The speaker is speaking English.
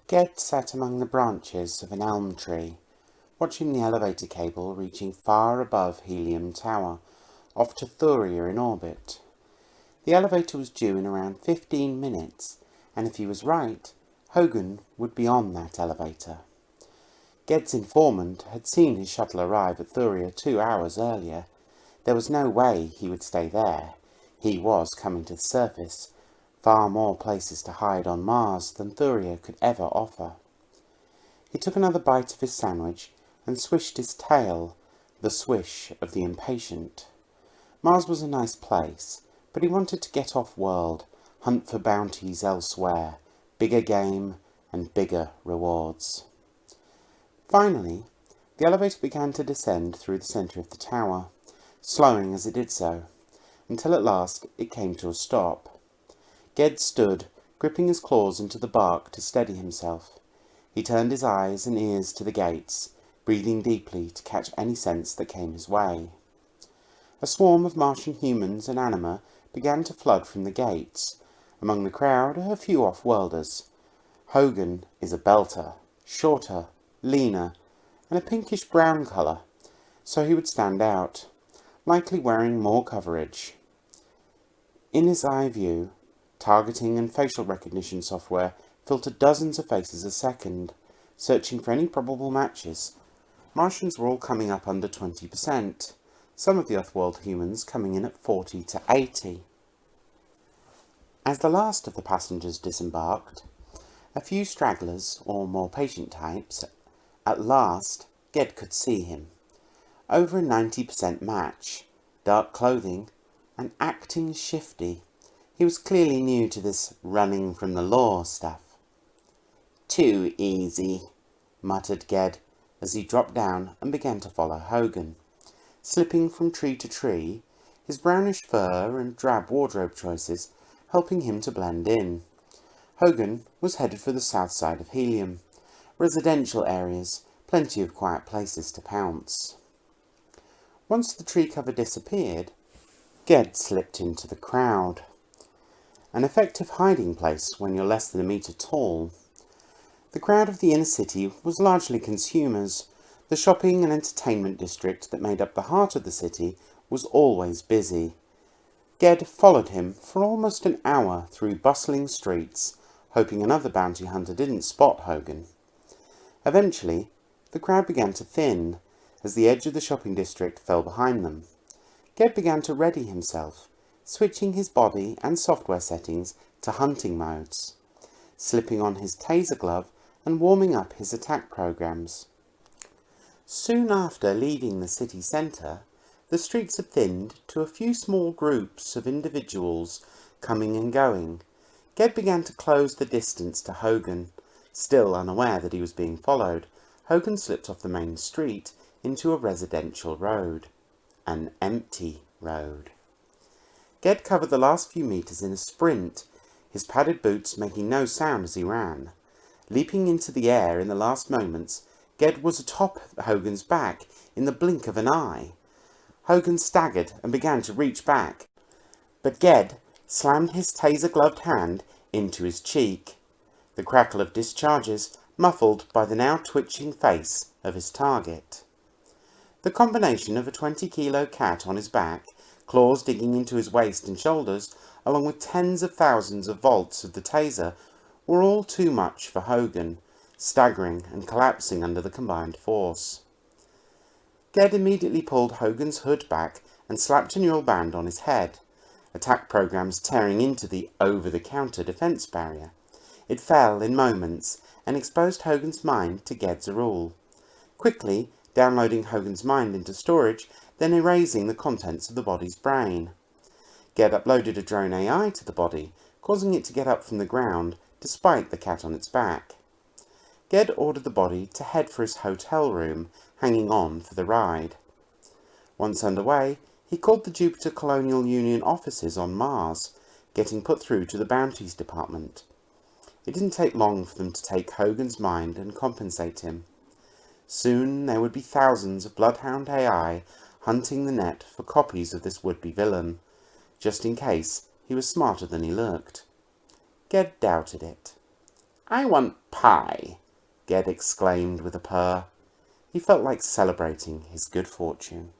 Ged sat among the branches of an elm tree, watching the elevator cable reaching far above Helium Tower, off to Thuria in orbit. The elevator was due in around 15 minutes, and if he was right, Hogan would be on that elevator. Ged's informant had seen his shuttle arrive at Thuria 2 hours earlier. There was no way he would stay there. He was coming to the surface. Far more places to hide on Mars than Thuria could ever offer. He took another bite of his sandwich and swished his tail, the swish of the impatient. Mars was a nice place, but he wanted to get off-world, hunt for bounties elsewhere, bigger game and bigger rewards. Finally, the elevator began to descend through the centre of the tower, slowing as it did so, until at last it came to a stop. Ged stood, gripping his claws into the bark to steady himself. He turned his eyes and ears to the gates, breathing deeply to catch any sense that came his way. A swarm of Martian humans and anima began to flood from the gates. Among the crowd are a few off-worlders. Hogan is a belter, shorter, leaner, and a pinkish-brown colour, so he would stand out, likely wearing more coverage. In his eye view, targeting and facial recognition software filtered dozens of faces a second, searching for any probable matches. Martians were all coming up under 20%, some of the off-world humans coming in at 40 to 80. As the last of the passengers disembarked, a few stragglers, or more patient types, at last Ged could see him. Over a 90% match, dark clothing, and acting shifty. He was clearly new to this running from the law stuff. "Too easy," muttered Ged as he dropped down and began to follow Hogan. Slipping from tree to tree, his brownish fur and drab wardrobe choices helping him to blend in. Hogan was headed for the south side of Helium. Residential areas, plenty of quiet places to pounce. Once the tree cover disappeared, Ged slipped into the crowd. An effective hiding place when you're less than a metre tall. The crowd of the inner city was largely consumers. The shopping and entertainment district that made up the heart of the city was always busy. Ged followed him for almost an hour through bustling streets, hoping another bounty hunter didn't spot Hogan. Eventually, the crowd began to thin, as the edge of the shopping district fell behind them. Ged began to ready himself, switching his body and software settings to hunting modes, slipping on his taser glove and warming up his attack programs. Soon after leaving the city centre, the streets had thinned to a few small groups of individuals coming and going. Ged began to close the distance to Hogan. Still unaware that he was being followed, Hogan slipped off the main street into a residential road. An empty road. Ged covered the last few metres in a sprint, his padded boots making no sound as he ran. Leaping into the air in the last moments, Ged was atop Hogan's back in the blink of an eye. Hogan staggered and began to reach back, but Ged slammed his taser-gloved hand into his cheek. The crackle of discharges muffled by the now twitching face of his target. The combination of a 20-kilo cat on his back, claws digging into his waist and shoulders, along with tens of thousands of volts of the taser, were all too much for Hogan, staggering and collapsing under the combined force. Ged immediately pulled Hogan's hood back and slapped a neural band on his head, attack programs tearing into the over-the-counter defense barrier. It fell in moments and exposed Hogan's mind to Ged's rule, quickly downloading Hogan's mind into storage, then erasing the contents of the body's brain. Ged uploaded a drone AI to the body, causing it to get up from the ground despite the cat on its back. Ged ordered the body to head for his hotel room, hanging on for the ride. Once underway, he called the Jupiter Colonial Union offices on Mars, getting put through to the Bounties Department. It didn't take long for them to take Hogan's mind and compensate him. Soon there would be thousands of Bloodhound AI hunting the net for copies of this would-be villain, just in case he was smarter than he looked. Ged doubted it. I want pie, Ged exclaimed with a purr. He felt like celebrating his good fortune.